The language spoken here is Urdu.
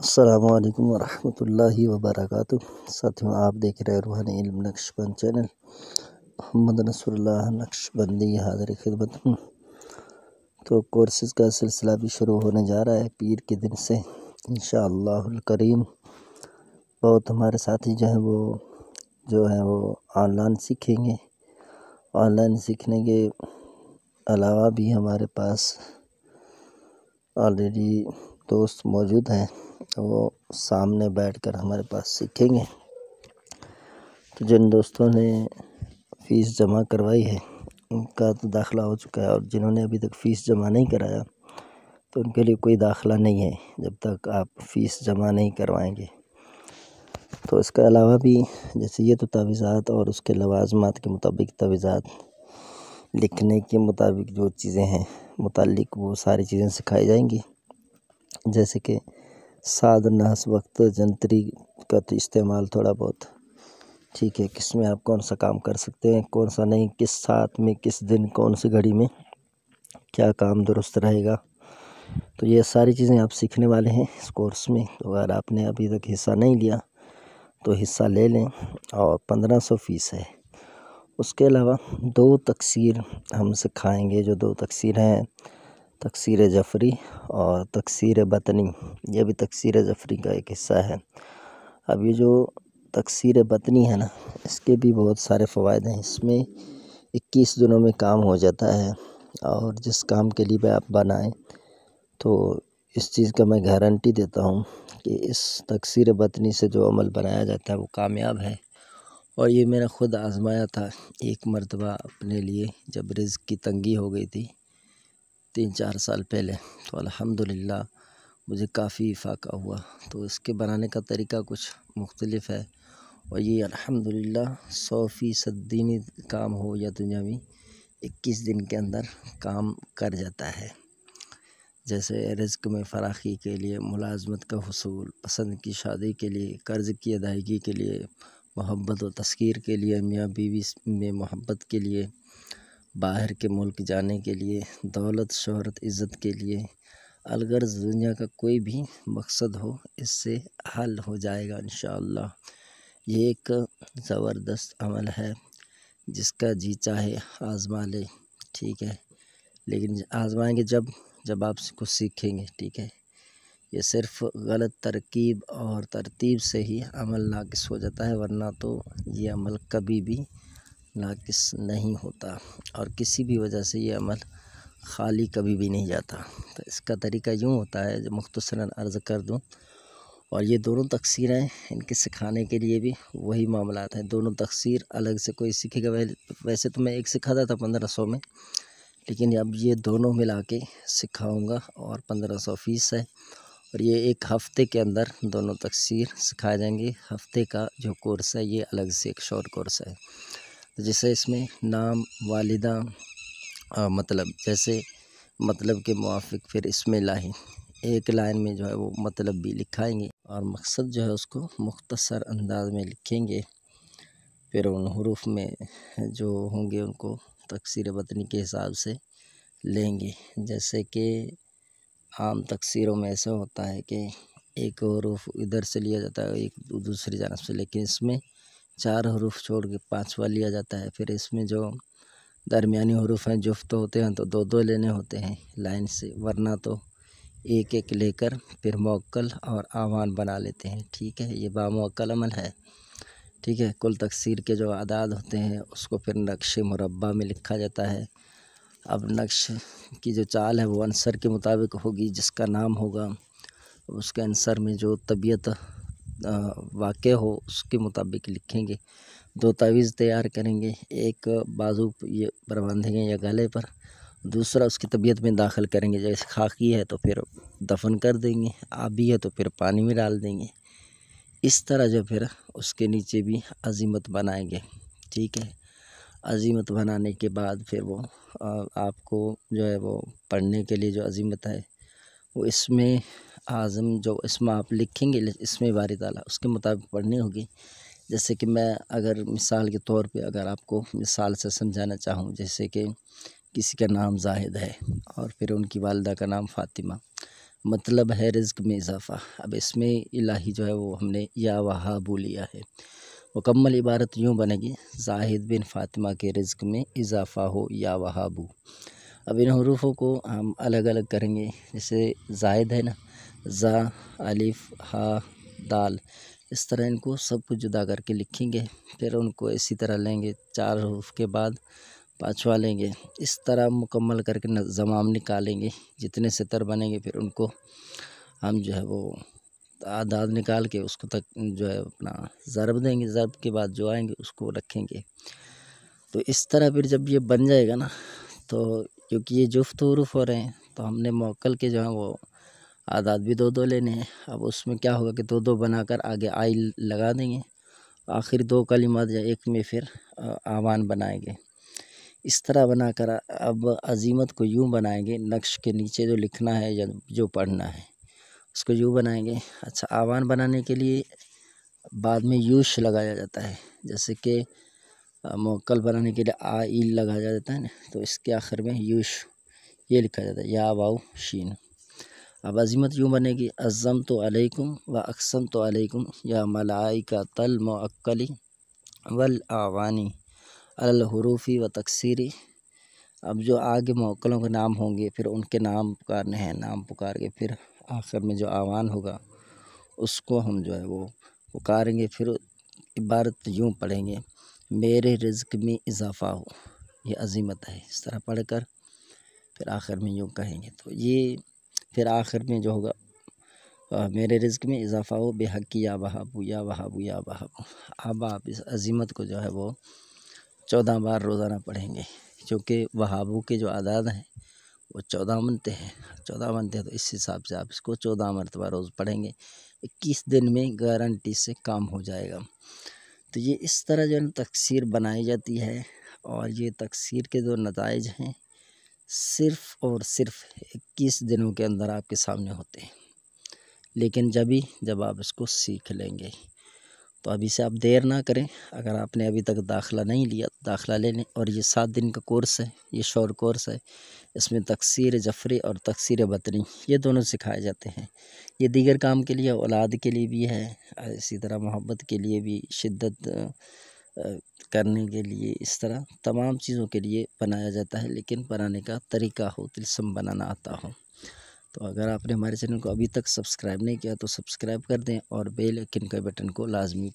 السلام علیکم ورحمۃ اللہ وبرکاتہ۔ ساتھیوں، آپ دیکھ رہے روحانی علم نقش بند چینل۔ محمد نصر اللہ نقش بندی حاضر خدمت ہوں۔ تو کورسز کا سلسلہ بھی شروع ہونے جا رہا ہے پیر کے دن سے انشاءاللہ الکریم۔ بہت ہمارے ساتھی جو ہیں وہ آن لائن سیکھیں گے۔ آن لائن سیکھنے کے علاوہ بھی ہمارے پاس آلریڈی دوست موجود ہیں، وہ سامنے بیٹھ کر ہمارے پاس سیکھیں گے۔ تو جن دوستوں نے فیس جمع کروائی ہے ان کا تو داخلہ ہو چکا ہے، اور جنہوں نے ابھی تک فیس جمع نہیں کرایا تو ان کے لیے کوئی داخلہ نہیں ہے جب تک آپ فیس جمع نہیں کروائیں گے۔ تو اس کے علاوہ بھی جیسے یہ تو تاویزات اور اس کے لوازمات کے مطابق تاویزات لکھنے کے مطابق جو چیزیں ہیں متعلق وہ ساری چیزیں سکھائی جائیں گی، جیسے کہ سعد نحس وقت جنتری کا تو استعمال تھوڑا بہت ٹھیک ہے، کس میں آپ کون سا کام کر سکتے ہیں، کون سا نہیں، کس ساتھ میں، کس دن، کون سی گھڑی میں کیا کام درست رہے گا۔ تو یہ ساری چیزیں آپ سیکھنے والے ہیں اس کورس میں۔ تو اگر آپ نے ابھی تک حصہ نہیں لیا تو حصہ لے لیں، اور 1500 فیس ہے۔ اس کے علاوہ 2 تکسیر ہم سکھائیں گے، جو 2 تکسیر ہیں، تکسیر جعفری اور تکسیر بطنی۔ یہ بھی تکسیر جعفری کا ایک حصہ ہے۔ اب یہ جو تکسیر بطنی ہے نا، اس کے بھی بہت سارے فوائد ہیں۔ اس میں 21 دنوں میں کام ہو جاتا ہے، اور جس کام کے لیے بھی آپ بنائیں تو اس چیز کا میں گارنٹی دیتا ہوں کہ اس تکسیر بطنی سے جو عمل بنایا جاتا ہے وہ کامیاب ہے۔ اور یہ میں نے خود آزمایا تھا ایک مرتبہ اپنے لیے، جب رزق کی تنگی ہو گئی تھی 3-4 سال پہلے، تو الحمدللہ مجھے کافی افاقہ ہوا۔ تو اس کے بنانے کا طریقہ کچھ مختلف ہے، اور یہ الحمدللہ 100% دینی کام ہو یا دنیاوی 21 دن کے اندر کام کر جاتا ہے۔ جیسے رزق میں فراخی کے لیے، ملازمت کا حصول، پسند کی شادی کے لیے، قرض کی ادائیگی کے لیے، محبت و تذکیر کے لیے، میاں بیوی میں محبت کے لیے، باہر کے ملک جانے کے لیے، دولت، شہرت، عزت کے لیے، الغرض دنیا کا کوئی بھی مقصد ہو اس سے حل ہو جائے گا انشاءاللہ۔ یہ ایک زبردست عمل ہے، جس کا جی چاہے آزما لے، ٹھیک ہے، لیکن آزمائیں گے جب آپ اس کو سیکھیں گے، ٹھیک ہے۔ یہ صرف غلط ترکیب اور ترتیب سے ہی عمل ناقص ہو جاتا ہے، ورنہ تو یہ عمل کبھی بھی ناقص نہیں ہوتا، اور کسی بھی وجہ سے یہ عمل خالی کبھی بھی نہیں جاتا۔ تو اس کا طریقہ یوں ہوتا ہے، جو مختصراً عرض کر دوں، اور یہ دونوں تکسیریں ان کے سکھانے کے لیے بھی وہی معاملات ہیں۔ دونوں تکسیر الگ سے کوئی سیکھے گا، ویسے تو میں ایک سکھاتا تھا 1500 میں، لیکن اب یہ دونوں ملا کے سکھاؤں گا، اور 1500 فیس ہے، اور یہ ایک ہفتے کے اندر دونوں تکسیر سکھائے جائیں گے۔ ہفتے کا جو کورس ہے یہ الگ سے ایک شارٹ کورس ہے، جسے اس میں نام، والدہ، مطلب جیسے مطلب کے موافق پھر اس میں ایک لائن میں جو ہے وہ مطلب بھی لکھائیں گے، اور مقصد جو ہے اس کو مختصر انداز میں لکھیں گے۔ پھر ان حروف میں جو ہوں گے ان کو تکسیر بطنی کے حساب سے لیں گے۔ جیسے کہ عام تکسیروں میں ایسا ہوتا ہے کہ ایک حروف ادھر سے لیا جاتا ہے، ایک دوسری جانب سے، لیکن اس میں 4 حروف چھوڑ کے 5واں لیا جاتا ہے۔ پھر اس میں جو درمیانی حروف ہیں جفت ہوتے ہیں تو 2 لینے ہوتے ہیں لائن سے، ورنہ تو ایک لے کر پھر موکل اور آوان بنا لیتے ہیں، ٹھیک ہے۔ یہ باموکل عمل ہے، ٹھیک ہے۔ کل تکسیر کے جو اعداد ہوتے ہیں اس کو پھر نقش مربع میں لکھا جاتا ہے۔ اب نقش کی جو چال ہے وہ عنصر کے مطابق ہوگی، جس کا نام ہوگا اس کے عنصر میں جو طبیعت واقع ہو اس کے مطابق لکھیں گے۔ 2 تعویذ تیار کریں گے، ایک بازو پر باندھیں گے یا گلے پر، دوسرا اس کی طبیعت میں داخل کریں گے۔ جیسے خاکی ہے تو پھر دفن کر دیں گے، آبی ہے تو پھر پانی میں ڈال دیں گے۔ اس طرح جو پھر اس کے نیچے بھی عزیمت بنائیں گے، ٹھیک ہے۔ عزیمت بنانے کے بعد پھر وہ آپ کو جو ہے وہ پڑھنے کے لیے جو عزیمت ہے وہ اس میں اعظم جو اسم آپ لکھیں گے اس میں باری تعالیٰ اس کے مطابق پڑھنی ہوگی۔ جیسے کہ میں اگر مثال کے طور پہ اگر آپ کو مثال سے سمجھانا چاہوں، جیسے کہ کسی کا نام زاہد ہے اور پھر ان کی والدہ کا نام فاطمہ، مطلب ہے رزق میں اضافہ۔ اب اس میں الہی جو ہے وہ ہم نے یا وہابو لیا ہے۔ مکمل عبارت یوں بنے گی، زاہد بن فاطمہ کے رزق میں اضافہ ہو یا وہابو۔ اب ان حروفوں کو ہم الگ الگ کریں گے، جیسے زائد ہے نا، زا، الف، ہا، دال، اس طرح ان کو سب کو جدا کر کے لکھیں گے، پھر ان کو اسی طرح لیں گے، 4 حروف کے بعد 5واں لیں گے، اس طرح مکمل کر کے زمام نکالیں گے، جتنے سطر بنیں گے پھر ان کو ہم جو ہے وہ اعداد نکال کے اس کو تک جو ہے اپنا ضرب دیں گے، ضرب کے بعد جو آئیں گے اس کو رکھیں گے۔ تو اس طرح پھر جب یہ بن جائے گا نا، تو کیونکہ یہ جفت حروف ہو رہے ہیں تو ہم نے موکل کے جو ہیں وہ اعداد بھی 2 2 لینے ہیں۔ اب اس میں کیا ہوگا کہ 2 2 بنا کر آگے آئی لگا دیں گے، آخر 2 کلمات یا ایک میں پھر آوان بنائیں گے۔ اس طرح بنا کر اب عزیمت کو یوں بنائیں گے، نقش کے نیچے جو لکھنا ہے یا جو پڑھنا ہے اس کو یوں بنائیں گے۔ اچھا، آوان بنانے کے لیے بعد میں یوش لگایا جاتا ہے، جیسے کہ موکل بنانے کے لیے آ ایل لگایا جاتا ہے نا، تو اس کے آخر میں یوش یہ لکھا جاتا ہے، یا واؤ شین۔ اب عزیمت یوں بنے گی، عزمت علیکم و اقسمت علیکم یا ملائکۃ الموکل والاعوانی علی الحروف و تکسیری۔ اب جو آگے موکلوں کے نام ہوں گے پھر ان کے نام پکارنے ہیں، نام پکار کے پھر آخر میں جو آوان ہوگا اس کو ہم جو ہے وہ پکاریں گے، پھر عبارت یوں پڑھیں گے، میرے رزق میں اضافہ ہو، یہ عزیمت ہے۔ اس طرح پڑھ کر پھر آخر میں یوں کہیں گے، تو یہ پھر آخر میں جو ہوگا میرے رزق میں اضافہ ہو بے حق یا وہابو یا وہابو یا وہابو۔ اب آپ اس عزیمت کو جو ہے وہ 14 بار روزانہ پڑھیں گے، کیونکہ وہابو کے جو اعداد ہیں وہ 14 بنتے ہیں، 14 بنتے ہیں، تو اس حساب سے آپ اس کو 14 مرتبہ روز پڑھیں گے، 21 دن میں گارنٹی سے کام ہو جائے گا۔ تو یہ اس طرح جو ہے تکسیر بنائی جاتی ہے، اور یہ تکسیر کے جو نتائج ہیں صرف اور صرف 21 دنوں کے اندر آپ کے سامنے ہوتے ہیں، لیکن جب آپ اس کو سیکھ لیں گے۔ تو ابھی سے آپ دیر نہ کریں، اگر آپ نے ابھی تک داخلہ نہیں لیا تو داخلہ لے لیں، اور یہ 7 دن کا کورس ہے، یہ شارٹ کورس ہے، اس میں تکسیر جفری اور تکسیر بطنی یہ دونوں سکھائے جاتے ہیں۔ یہ دیگر کام کے لیے، اولاد کے لیے بھی ہے، اسی طرح محبت کے لیے بھی، شدت کرنے کے لیے، اس طرح تمام چیزوں کے لیے بنایا جاتا ہے، لیکن بنانے کا طریقہ ہو، طلسم بنانا آتا ہو۔ تو اگر آپ نے ہمارے چینل کو ابھی تک سبسکرائب نہیں کیا تو سبسکرائب کر دیں، اور بیل آئیکن کے بٹن کو لازمی